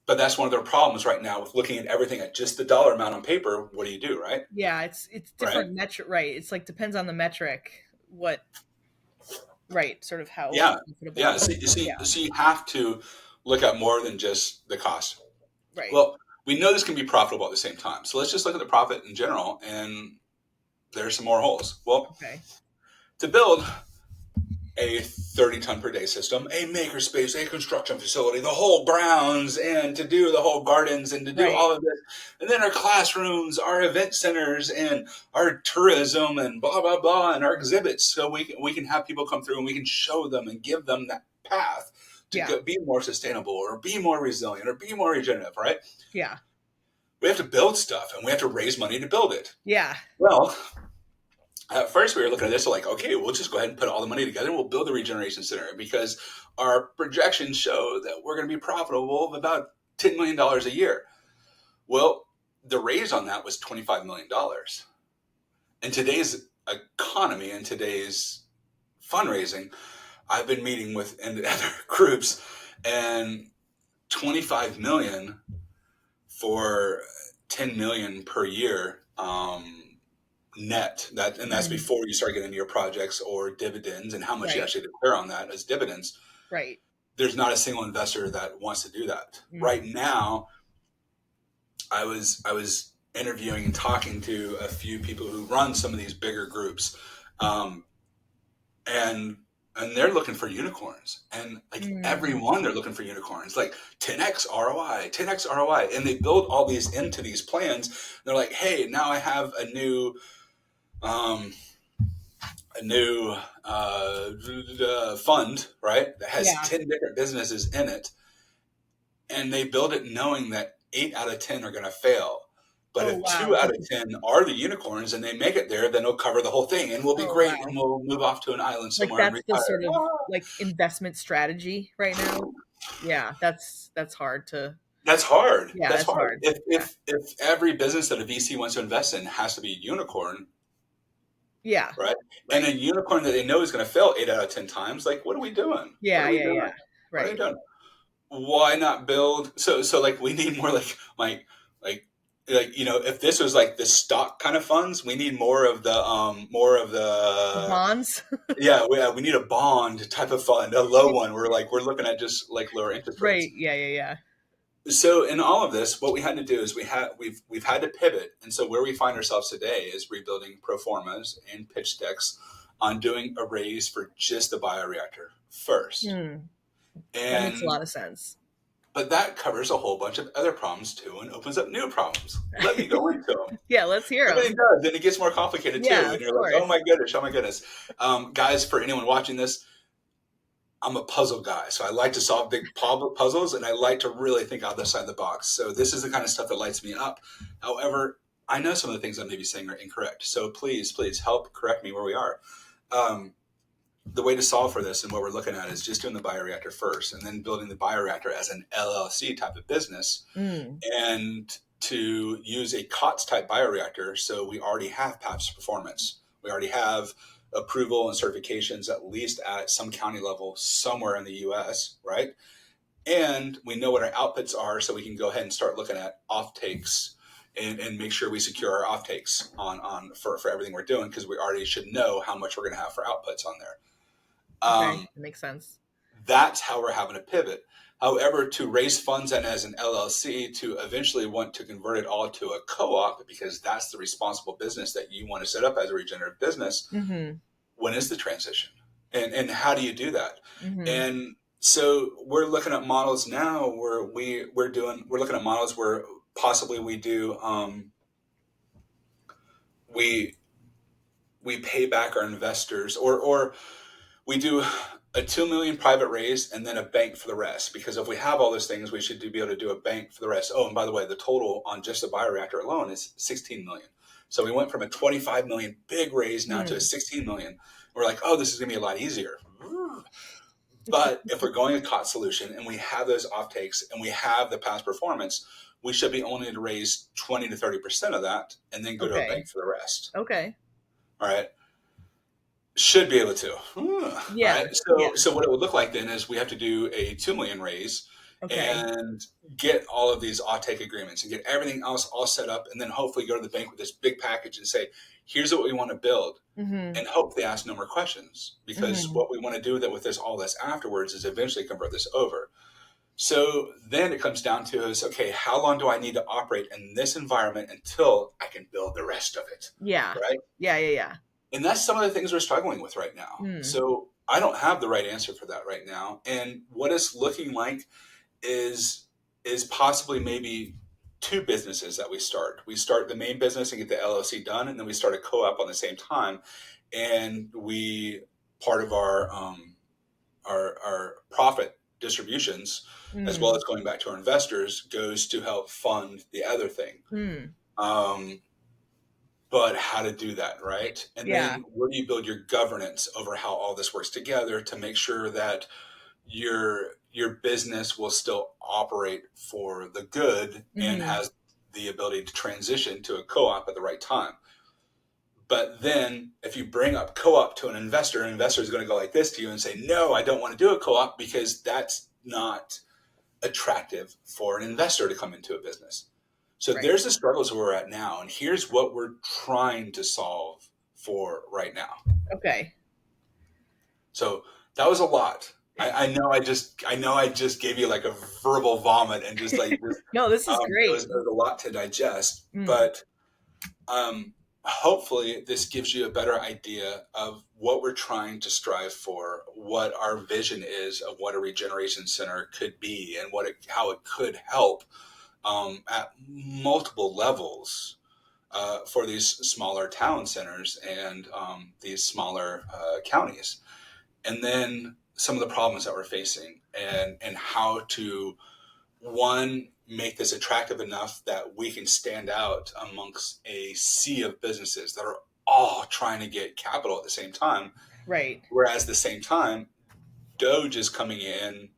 S1: But that's one of their problems right now with looking at everything at just the dollar amount on paper. What do you do, right?
S2: Yeah, it's
S1: Right?
S2: different metric, right? It's like depends on the metric, what, right, sort of how
S1: Yeah. Yeah.
S2: profitable.
S1: So,
S2: Yeah,
S1: so you have to look at more than just the cost.
S2: right.
S1: Well, we know this can be profitable at the same time. So let's just look at the profit in general, and there's some more holes. Well,
S2: Okay.
S1: to build a 30 ton per day system, a makerspace, a construction facility, the whole grounds, and to do the whole gardens, and to do
S2: Right.
S1: all of this, and then our classrooms, our event centers, and our tourism, and blah blah blah, and our exhibits, so we can have people come through and we can show them and give them that path to
S2: Yeah.
S1: go, be more sustainable or be more resilient or be more regenerative. Right?
S2: Yeah.
S1: We have to build stuff and we have to raise money to build it.
S2: Yeah.
S1: Well, at first we were looking at this like, okay, we'll just go ahead and put all the money together and we'll build the Regeneration Center because our projections show that we're going to be profitable of about $10 million a year. Well, the raise on that was $25 million. In today's economy and today's fundraising, I've been meeting with and other groups, and 25 million for 10 million per year net, that, and that's
S2: Mhm.
S1: before you start getting into your projects or dividends and how much you
S2: Right.
S1: actually declare on that as dividends.
S2: Right.
S1: There's not a single investor that wants to do that right
S2: Mm.
S1: now. I was interviewing and talking to a few people who run some of these bigger groups, um, and they're looking for unicorns, and like
S2: Mm.
S1: everyone they're looking for unicorns, like 10x ROI, 10x ROI, and they build all these into these plans. They're like, hey, now I have um, a new fund, right, that has
S2: Yeah.
S1: 10 different businesses in it, and they build it knowing that 8 out of 10 are going to fail. But
S2: Oh
S1: if 2
S2: wow.
S1: out of 10 are the unicorns and they make it there, then they'll cover the whole thing and we'll be
S2: Oh
S1: great and
S2: wow.
S1: we'll move off to an island
S2: Like
S1: somewhere and
S2: that's the
S1: retire.
S2: sort of like investment strategy right now. Yeah, that's hard to.
S1: That's hard.
S2: Yeah,
S1: That's
S2: that's
S1: hard.
S2: hard.
S1: If,
S2: Yeah.
S1: if, if every business that a VC wants to invest in has to be a unicorn,
S2: Yeah.
S1: right? And
S2: Right.
S1: a unicorn that they know is going to fail 8 out of 10 times, like, what are we doing? What
S2: Yeah,
S1: are we
S2: yeah,
S1: doing?
S2: yeah.
S1: What are they
S2: Right.
S1: doing? Why not build so like we need more like if this was like the stock kind of funds, we need more of
S2: The
S1: the
S2: bonds?
S1: yeah, we need a bond type of fund, a low one where like we're looking at just like lower interest
S2: Right.
S1: rates.
S2: Yeah, yeah, yeah.
S1: So in all of this, what we had to do is we've had to pivot, and so where we find ourselves today is rebuilding pro formas and pitch decks on doing a raise for just the bioreactor first.
S2: Hmm. That makes a
S1: And
S2: lot of sense.
S1: but that covers a whole bunch of other problems too and opens up new problems. Let me go into them.
S2: Yeah, let's hear
S1: Everything
S2: them.
S1: does, and it gets more complicated too.
S2: Yeah,
S1: And
S2: of
S1: you're like,
S2: course.
S1: oh my goodness, oh my goodness. Guys, for anyone watching this, I'm a puzzle guy. So I like to solve big puzzles and I like to really think outside the box. So this is the kind of stuff that lights me up. However, I know some of the things I may be saying are incorrect. So please help correct me where we are. Um, the way to solve for this and what we're looking at is just doing the bioreactor first and then building the bioreactor as an LLC type of business
S2: Mm.
S1: and to use a COTS type bioreactor. So we already have PAPS performance. We already have approval and certifications, at least at some county level somewhere in the US, right? And we know what our outputs are, so we can go ahead and start looking at off takes and make sure we secure our off takes for everything we're doing, because we already should know how much we're going to have for outputs on there.
S2: Okay,
S1: Um,
S2: that makes sense.
S1: that's how we're having to pivot. However, to raise funds and as an LLC to eventually want to convert it all to a co-op, because that's the responsible business that you want to set up as a regenerative business,
S2: Mhm.
S1: when is the transition? And how do you do that?
S2: Mhm.
S1: And so we're looking at models now where we're looking at models where possibly we do we we pay back our investors, or we do a 2 million private raise and then a bank for the rest, because if we have all those things we should be able to do a bank for the rest. Oh, and by the way, the total on just the bioreactor alone is 16 million. So we went from a 25 million big raise now to a
S2: Mm.
S1: 16 million. We're like, oh, this is going to be a lot easier. But if we're going a COT solution and we have those off takes and we have the past performance, we should be only to raise 20 to 30% of that and then go to a
S2: Okay.
S1: bank for the rest.
S2: Okay.
S1: All right. Should be able to.
S2: Yeah.
S1: Right.
S2: Yeah.
S1: So what it would look like then is we have to do a 2 million raise
S2: Okay.
S1: and get all of these offtake agreements and get everything else all set up. And then hopefully go to the bank with this big package and say, here's what we want to build.
S2: Mhm.
S1: And hope they ask no more questions, because
S2: Mhm.
S1: what we want to do that with this, all this afterwards, is eventually convert this over. So then it comes down to is, okay, how long do I need to operate in this environment until I can build the rest of it?
S2: Yeah.
S1: Right.
S2: Yeah, yeah, yeah.
S1: And that's some of the things we're struggling with right now.
S2: Mm.
S1: So I don't have the right answer for that right now. And what it's looking like is possibly maybe two businesses that we start. We start the main business and get the LLC done, and then we start a co-op on the same time. And we part of our profit distributions, as well
S2: Mm.
S1: as going back to our investors, goes to help fund the other thing.
S2: Mm.
S1: Um, but how to do that, right? And
S2: Yeah.
S1: then where do you build your governance over how all this works together to make sure that your business will still operate for the good and
S2: Mhm.
S1: has the ability to transition to a co-op at the right time. But then if you bring up co-op to an investor is going to go like this to you and say, no, I don't want to do a co-op because that's not attractive for an investor to come into a business. So
S2: Right.
S1: there's the struggles where we're at now. And here's what we're trying to solve for right now.
S2: Okay.
S1: So that was a lot. I know I just gave you like a verbal vomit and just like this,
S2: No, this is great.
S1: it was a lot to digest,
S2: Mm.
S1: but um, hopefully this gives you a better idea of what we're trying to strive for, what our vision is of what a regeneration center could be, and how it could help at multiple levels for these smaller town centers and these smaller counties. And then some of the problems that we're facing, and how to, one, make this attractive enough that we can stand out amongst a sea of businesses that are all trying to get capital at the same time.
S2: Right.
S1: Whereas at the same time, Doge is coming in,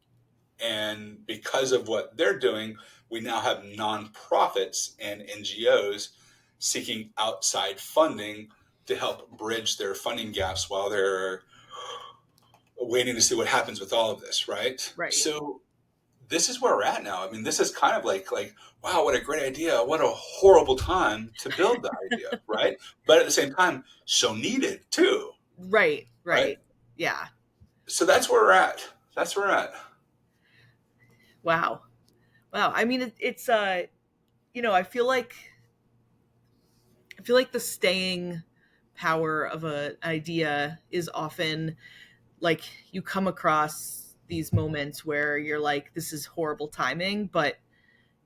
S1: and because of what they're doing, we now have nonprofits and NGOs seeking outside funding to help bridge their funding gaps while they're waiting to see what happens with all of this, right?
S2: Right.
S1: So this is where we're at now. I mean, this is kind of like wow, what a great idea. What a horrible time to build the idea, right? But at the same time, so needed too,
S2: Right.
S1: right?
S2: Right. Yeah.
S1: So that's where we're at. That's where we're at.
S2: Wow. Wow. I mean, it's I feel like the staying power of an idea is often like you come across these moments where you're like, this is horrible timing, but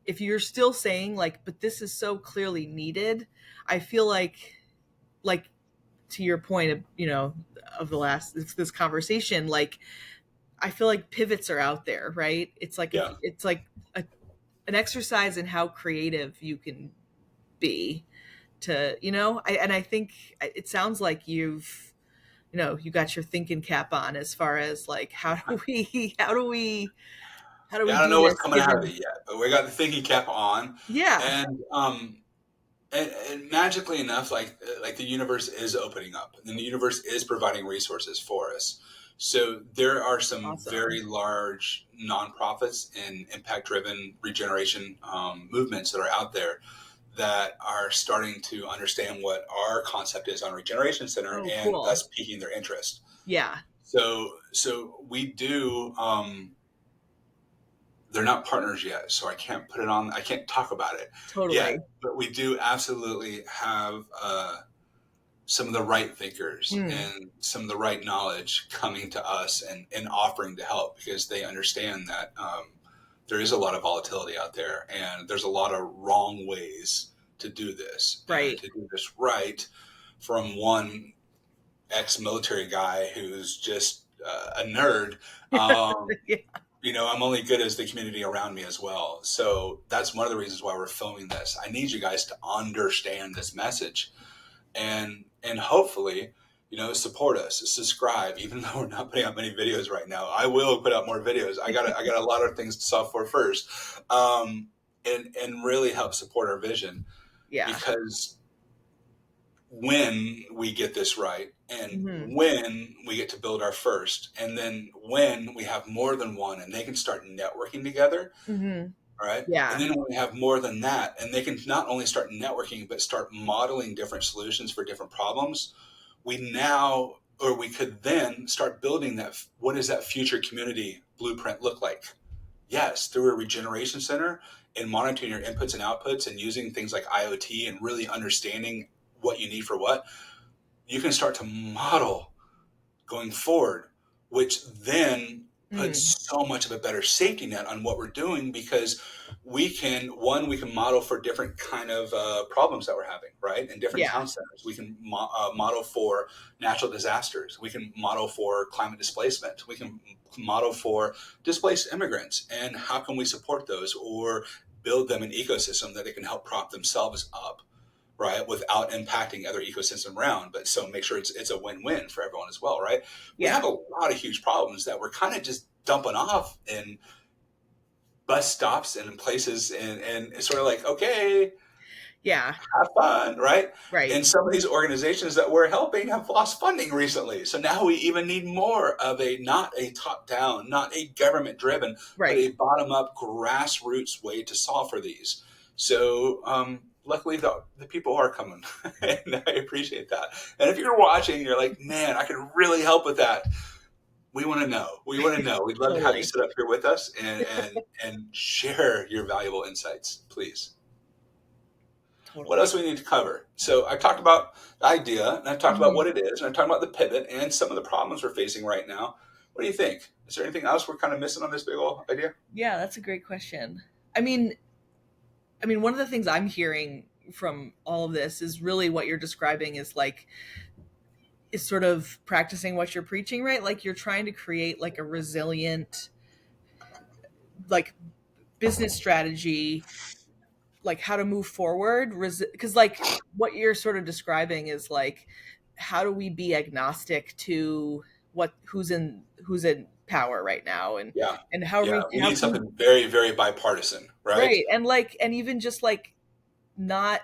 S2: if you're still saying like, but this is so clearly needed, I feel like to your point of, of the last, this conversation, like, I feel like pivots are out there, right? It's like, if
S1: Yeah.
S2: it's like an exercise in how creative you can be to, and I think it sounds like you got your thinking cap on as far as like, how do we
S1: Yeah, I don't
S2: do
S1: know what's
S2: this
S1: coming out of it
S2: given.
S1: yet, but we got the thinking cap on,
S2: Yeah.
S1: and and magically enough, like the universe is opening up, and the universe is providing resources for us. So there are some
S2: Awesome.
S1: very large nonprofits and impact-driven regeneration movements that are out there that are starting to understand what our concept is on Regeneration Center,
S2: Oh,
S1: and
S2: cool.
S1: thus piquing their interest.
S2: Yeah,
S1: So we do. They're not partners yet, so I can't put it on. I can't talk about it yet,
S2: totally.
S1: but we do absolutely have some of the right thinkers
S2: Hmm.
S1: and some of the right knowledge coming to us and offering to help, because they understand that there is a lot of volatility out there, and there's a lot of wrong ways to do this, and
S2: Right.
S1: to do this right, from one ex-military guy who's just a nerd.
S2: Yeah.
S1: I'm only good as the community around me as well. So that's one of the reasons why we're filming this. I need you guys to understand this message, and hopefully, support us, subscribe. Even though we're not putting out many videos right now, I will put out more videos. I got a lot of things to solve for first, and really help support our vision,
S2: Yeah.
S1: because when we get this right, and
S2: Hmm.
S1: when we get to build our first, and then when we have more than one and they can start networking together,
S2: Hmm.
S1: right? And
S2: Yeah.
S1: then when we have more than that and they can not only start networking but start modeling different solutions for different problems, we could then start building that. What does that future community blueprint look like? Yes, through a regeneration center and monitoring your inputs and outputs and using things like IoT and really understanding what you need for what, you can start to model going forward, which then
S2: Mm.
S1: puts so much of a better safety net on what we're doing, because we can model for different kind of problems that we're having, right? In different
S2: Yeah.
S1: town centers, we can model for natural disasters. We can model for climate displacement. We can model for displaced immigrants, and how can we support those or build them an ecosystem that they can help prop themselves up, right, without impacting other ecosystems around. But so make sure it's a win-win for everyone as well, right? We
S2: Yeah.
S1: have a lot of huge problems that we're kind of just dumping off in bus stops and in places, and it's sort of like, okay,
S2: Yeah.
S1: have fun, right?
S2: Right.
S1: And some of these organizations that we're helping have lost funding recently. So now we even need more of not a top down, not a government driven, but
S2: Right.
S1: a bottom up grassroots way to solve for these. So luckily the people are coming and I appreciate that. And if you're watching, you're like, man, I could really help with that. We want to know. We want to know. We'd love to have you
S2: Totally.
S1: sit up here with us and share your valuable insights, please. What
S2: Totally.
S1: else do we need to cover? So I talked about the idea, and I talked about
S2: Hmm.
S1: what it is, and I talked about the pivot and some of the problems we're facing right now. What do you think? Is there anything else we're kind of missing on this big old idea?
S2: Yeah, that's a great question. I mean, one of the things I'm hearing from all of this is really what you're describing is sort of practicing what you're preaching, right? Like you're trying to create like a resilient like business strategy, like how to move forward, because like what you're sort of describing is like how do we be agnostic to who's in power right now,
S1: Yeah,
S2: and how are
S1: yeah.
S2: we
S1: We
S2: how
S1: need
S2: can we,
S1: something very, very bipartisan, right?
S2: right, and like and even just like not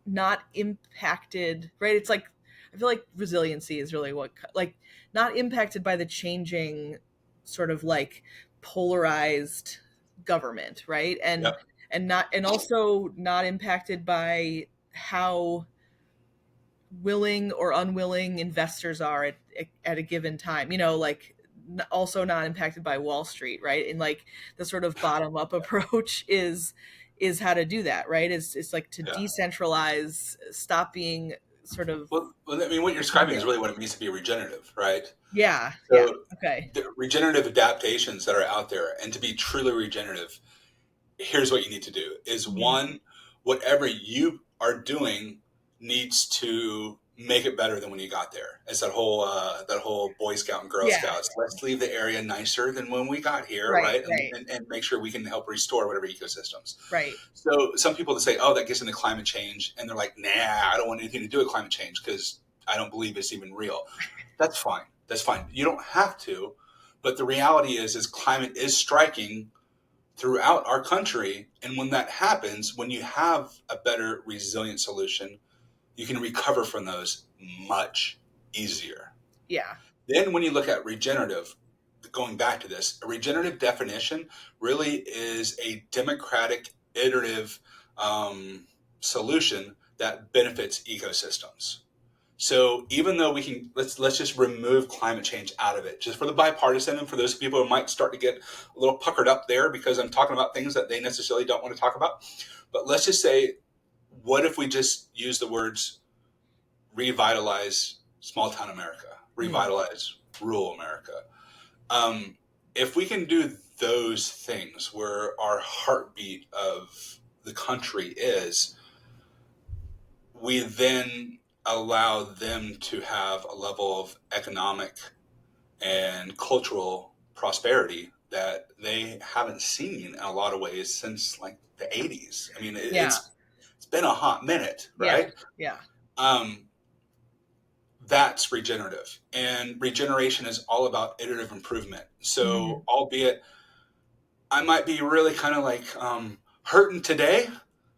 S2: not impacted, right? It's like I feel like resiliency is really what like not impacted by the changing sort of like polarized government, right?
S1: Yep.
S2: And also not impacted by how willing or unwilling investors are at a given time, like also not impacted by Wall Street, right? And like the sort of bottom up approach is how to do that, right? It's like to
S1: Yeah.
S2: decentralize, stop being sort of
S1: Well, I mean, what you're describing is
S2: dependent.
S1: really what it means to be regenerative, right?
S2: Yeah, yeah.
S1: So
S2: Okay.
S1: the regenerative adaptations that are out there, and to be truly regenerative, here's what you need to do is
S2: Hmm.
S1: one, whatever you are doing needs to make it better than when you got there. It's that whole Boy Scout and Girl
S2: Yeah.
S1: Scouts. Let's leave the area nicer than when we got here,
S2: Right,
S1: right? And,
S2: right,
S1: and, and make sure we can help restore whatever ecosystems.
S2: right.
S1: So some people that say, oh, that gets into climate change, and they're like, nah, I don't want anything to do with climate change because I don't believe it's even real. That's fine. That's fine. You don't have to, but the reality is climate is striking throughout our country. And when that happens, when you have a better resilient solution, you can recover from those much easier.
S2: Yeah.
S1: Then when you look at regenerative, going back to this, a regenerative definition really is a democratic, iterative solution that benefits ecosystems. So even though we can, let's just remove climate change out of it, just for the bipartisan and for those people who might start to get a little puckered up there because I'm talking about things that they necessarily don't want to talk about. But let's just say, what if we just use the words revitalize small town America,
S2: Mm.
S1: revitalize rural America? Um, if we can do those things where our heartbeat of the country is, we then allow them to have a level of economic and cultural prosperity that they haven't seen in a lot of ways since like the 80s. I mean,
S2: Yeah.
S1: it's been a hot minute,
S2: Yeah.
S1: right?
S2: Yeah.
S1: Um, that's regenerative, and regeneration is all about iterative improvement.
S2: Hmm.
S1: So, albeit I might be really kind of like hurting today,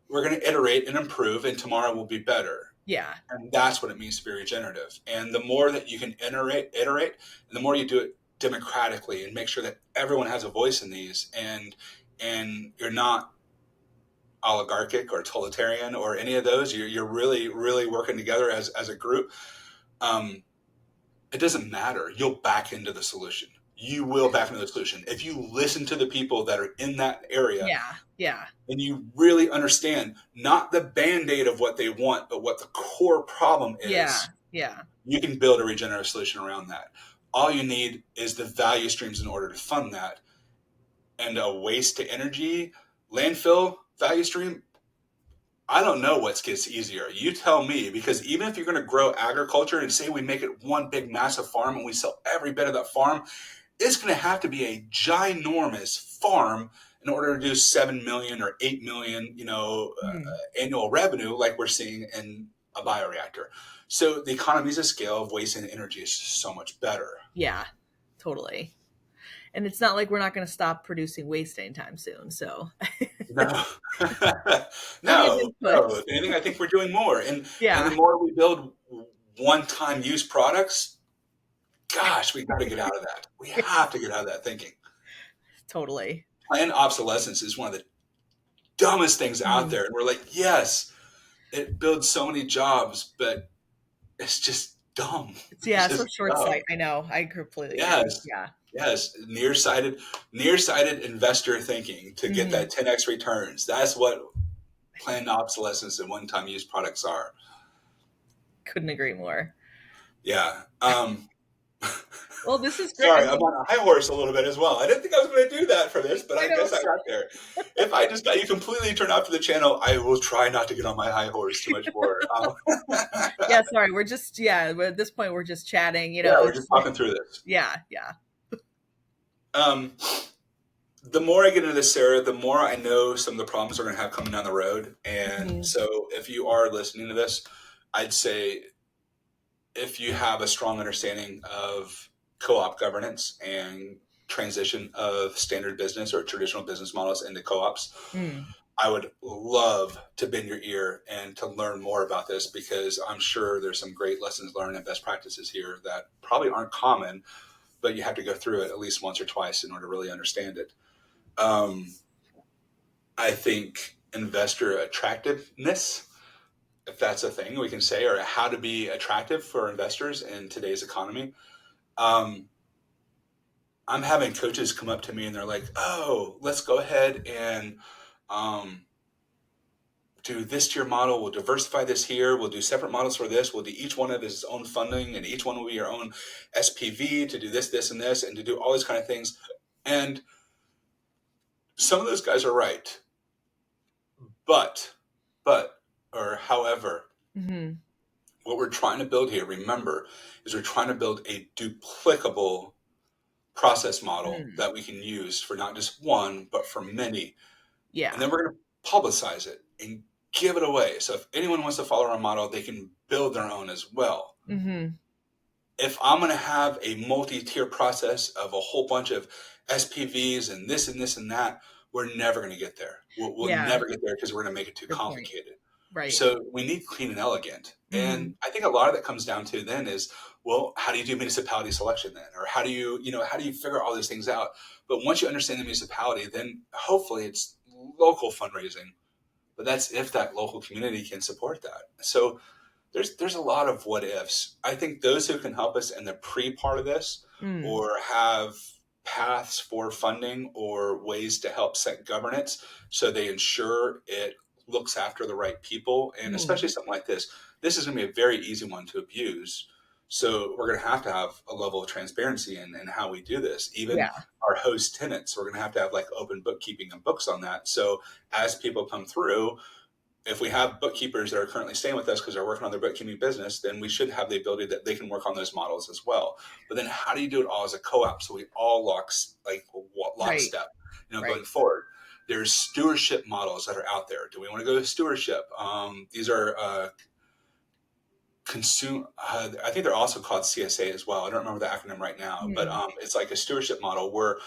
S1: we're going to iterate and improve, and tomorrow will be better.
S2: Yeah.
S1: And that's what it means to be regenerative. And the more that you can iterate, and the more you do it democratically and make sure that everyone has a voice in these, and you're not oligarchic or totalitarian or any of those. You're really, really working together as a group. It doesn't matter. You'll back into the solution. You will back into the solution. If you listen to the people that are in that area,
S2: Yeah. Yeah.
S1: and you really understand not the band-aid of what they want, but what the core problem
S2: Yeah.
S1: is,
S2: Yeah.
S1: you can build a regenerative solution around that. All you need is the value streams in order to fund that. And a waste to energy landfill value stream, I don't know what gets easier. You tell me, because even if you're going to grow agriculture and say we make it one big massive farm and we sell every bit of that farm, it's going to have to be a ginormous farm in order to do 7 million or 8 million, annual revenue like we're seeing in a bioreactor. So the economies of scale of waste and energy is so much better.
S2: Yeah. Totally. And it's not like we're not going to stop producing waste anytime soon. So
S1: No,
S2: plenty of
S1: no.
S2: input.
S1: If anything, I think we're doing more, and the
S2: Yeah.
S1: more we build one-time use products, gosh, we got to get out of that. We have to get out of that thinking.
S2: Totally.
S1: Planned obsolescence is one of the dumbest things out there, and we're like, yes, it builds so many jobs, but it's just dumb.
S2: Yeah,
S1: It's
S2: so
S1: just
S2: short
S1: dumb.
S2: sight. I know. I completely agree.
S1: Yes,
S2: Yeah.
S1: yes, nearsighted investor thinking to get
S2: Mhm.
S1: that 10x returns. That's what planned obsolescence and one-time use products are.
S2: Couldn't agree more.
S1: Yeah.
S2: Well, this is great. I
S1: Sorry, I'm
S2: mean,
S1: on a high horse a little bit as well. I didn't think I was going to do that for this, but
S2: I
S1: I
S2: know.
S1: guess I got there. If I just got you completely turned off to the channel, I will try not to get on my high horse too much more.
S2: Yeah, sorry. We're just at this point we're just chatting,
S1: Yeah, we're just talking through this.
S2: Yeah, yeah.
S1: Um, the more I get into this, Sarah, the more I know some of the problems we're going to have coming down the road. And
S2: Mhm.
S1: so if you are listening to this, I'd say if you have a strong understanding of co-op governance and transition of standard business or traditional business models into co-ops,
S2: Mm.
S1: I would love to bend your ear and to learn more about this, because I'm sure there's some great lessons learned and best practices here that probably aren't common, but you have to go through it at least once or twice in order to really understand it. Um, I think investor attractiveness, if that's a thing we can say, or how to be attractive for investors in today's economy. Um, I'm having coaches come up to me and they're like, "Oh, let's go ahead and um, do this tier model. We'll diversify this here. We'll do separate models for this. We'll do each one of his own funding, and each one will be your own SPV to do this, this, and this, and to do all these kind of things." And some of those guys are right, but, or however,
S2: Mhm.
S1: what we're trying to build here, remember, is we're trying to build a duplicable process model
S2: Mm.
S1: that we can use for not just one, but for many. And
S2: Yeah.
S1: then we're going to publicize it and give it away. So if anyone wants to follow our model, they can build their own as well.
S2: Mhm.
S1: If I'm going to have a multi-tier process of a whole bunch of SPVs and this and this and that, we're never going to get there. We'll
S2: Yeah.
S1: never get there because we're going to make it too
S2: Good point.
S1: complicated.
S2: Right.
S1: So we need clean and elegant. And
S2: Mhm.
S1: I think a lot of that comes down to then is, well, how do you do municipality selection then? Or how do you figure all these things out? But once you understand the municipality, then hopefully it's local fundraising. But that's if that local community can support that. So there's a lot of what ifs. I think those who can help us in the pre part of this,
S2: Mm.
S1: or have paths for funding or ways to help set governance so they ensure it looks after the right people, and
S2: Mm.
S1: especially something like this is going to be a very easy one to abuse. So we're going to have a level of transparency in how we do this. Even
S2: Yeah.
S1: our host tenants, we're going to have like open bookkeeping and books on that. So as people come through, if we have bookkeepers that are currently staying with us because they're working on their bookkeeping business, then we should have the ability that they can work on those models as well. But then how do you do it all as a co-op so we all
S2: Right.
S1: lockstep,
S2: Right.
S1: going forward? There's stewardship models that are out there. Do we want to go to stewardship? These are consume. I think they're also called CSA as well. I don't remember the acronym right now, but
S2: Hmm.
S1: it's like a stewardship model where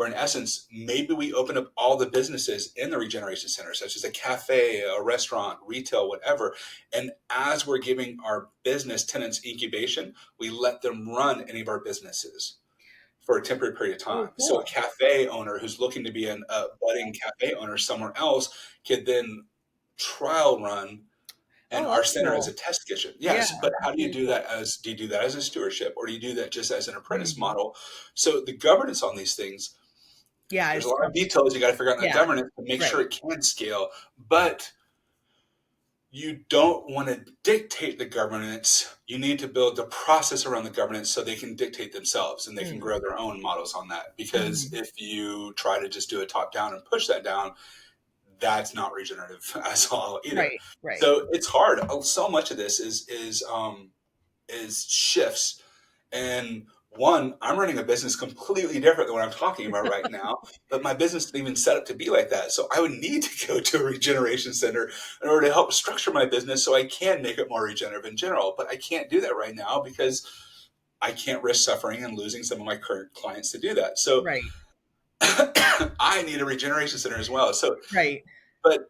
S1: in essence, maybe we open up all the businesses in the regeneration center, such as a cafe, a restaurant, retail, whatever. And as we're giving our business tenants incubation, we let them run any of our businesses for a temporary period of time.
S2: Oh,
S1: So a
S2: cool.
S1: cafe owner who's looking to be a budding cafe owner somewhere else could then trial run and
S2: Oh,
S1: our
S2: that's
S1: center as a
S2: cool.
S1: test kitchen.
S2: Yeah,
S1: Yes, but how
S2: that's
S1: do you
S2: really
S1: do
S2: cool.
S1: that do you do that as a stewardship, or do you do that just as an apprentice
S2: Hmm.
S1: model? So the governance on these things,
S2: Yeah,
S1: there's a
S2: it's
S1: lot
S2: tough.
S1: of details you got to figure out in the
S2: Yeah,
S1: governance to make sure
S2: right.
S1: it can scale, but you don't want to dictate the governance. You need to build the process around the governance so they can dictate themselves and they can
S2: Mm.
S1: grow their own models on that. Because
S2: Hmm.
S1: if you try to just do it top down and push that down, that's not regenerative as all either.
S2: Right, right.
S1: So it's hard. So much of this is shifts. And one, I'm running a business completely different than what I'm talking about right now, but my business isn't even set up to be like that. So I would need to go to a regeneration center in order to help structure my business so I can make it more regenerative in general. But I can't do that right now because I can't risk suffering and losing some of my current clients to do that. So
S2: Right,
S1: I need a regeneration center as well. So,
S2: right.
S1: but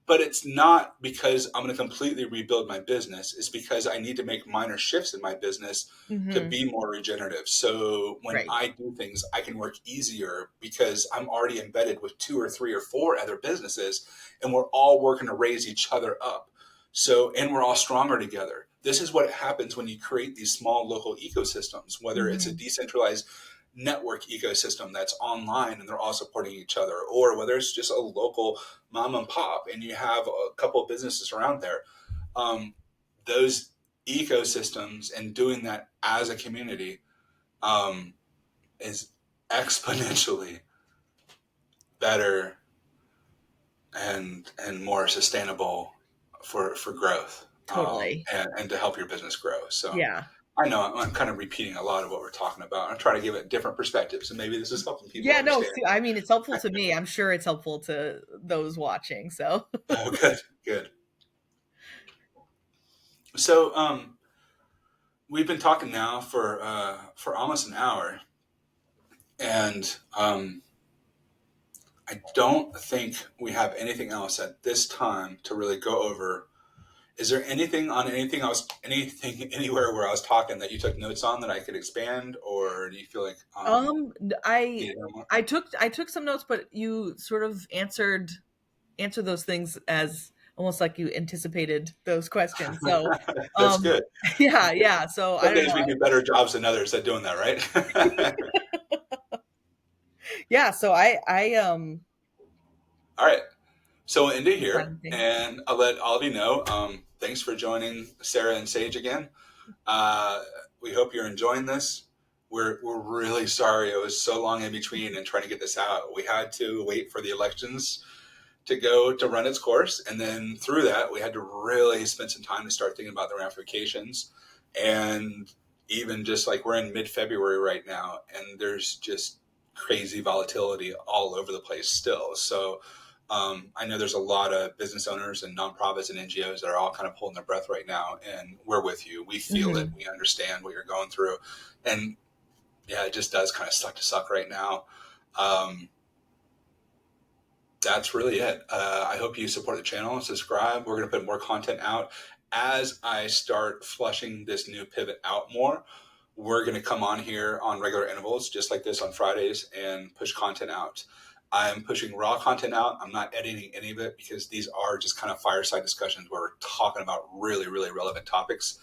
S1: but it's not because I'm going to completely rebuild my business. It's because I need to make minor shifts in my business to
S2: Hmm.
S1: be more regenerative. So when
S2: Right.
S1: I do things, I can work easier because I'm already embedded with two or three or four other businesses and we're all working to raise each other up. So, and we're all stronger together. This is what happens when you create these small local ecosystems, whether it's a
S2: Hmm.
S1: decentralized network ecosystem that's online and they're all supporting each other, or whether it's just a local mom and pop and you have a couple of businesses around there. um, those ecosystems and doing that as a community um, is exponentially better and more sustainable for growth,
S2: Totally.
S1: and to help your business grow. So
S2: Yeah.
S1: I know I'm kind of repeating a lot of what we're talking about. I'm trying to give it different perspectives, and maybe this is helping people
S2: Yeah, no,
S1: understand.
S2: see, I mean, it's helpful to me. I'm sure it's helpful to those watching. So,
S1: Oh, good, good. So we've been talking now for almost an hour, and I don't think we have anything else at this time to really go over. Is there anything on anything else, anything anywhere where I was talking that you took notes on that I could expand, or do you feel like
S2: I
S1: need to know more?
S2: I took some notes, but you sort of answered those things as almost like you anticipated those questions. So,
S1: That's
S2: um,
S1: good.
S2: yeah, yeah. So I
S1: Some
S2: don't
S1: days
S2: know.
S1: we do better jobs than others at doing that, right?
S2: Yeah, so I
S1: All right. So we'll end it
S2: got
S1: here,
S2: anything.
S1: and I'll let all of you know. Thanks for joining Sarah and Sage again. Uh, we hope you're enjoying this. We're really sorry it was so long in between and trying to get this out. We had to wait for the elections to go to run its course, and then through that, we had to really spend some time to start thinking about the ramifications. And even just like we're in mid-February right now, and there's just crazy volatility all over the place still. So I know there's a lot of business owners and nonprofits and NGOs that are all kind of holding their breath right now, and we're with you. We feel it.
S2: Hmm.
S1: We understand what you're going through, and yeah, it just does kind of suck right now. Um, that's really it. I hope you support the channel and subscribe. We're going to put more content out as I start flushing this new pivot out more. We're going to come on here on regular intervals, just like this on Fridays, and push content out. I'm pushing raw content out. I'm not editing any of it because these are just kind of fireside discussions where we're talking about really, really relevant topics.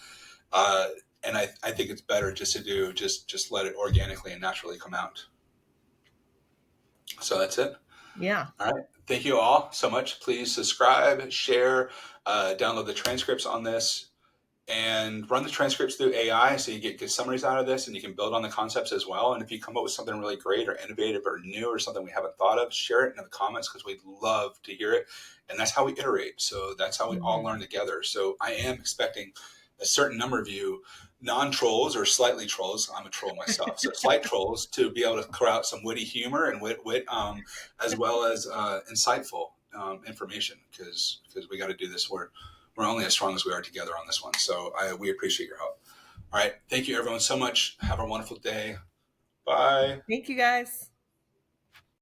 S1: Uh, and I think it's better just to do just let it organically and naturally come out. So that's it.
S2: Yeah.
S1: All right. Thank you all so much. Please subscribe, share, download the transcripts on this, and run the transcripts through AI so you get good summaries out of this and you can build on the concepts as well. And if you come up with something really great or innovative or new or something we haven't thought of, share it in the comments because we'd love to hear it. And that's how we iterate. So that's how we all
S2: Hmm.
S1: learn together. So I am expecting a certain number of you non-trolls or slightly trolls. I'm a troll myself. So slight trolls to be able to throw out some witty humor and wit as well as insightful information because we got to do this. We're we're only as strong as we are together on this one. So we appreciate your help. All right. Thank you, everyone, so much. Have a wonderful day. Bye.
S2: Thank you guys.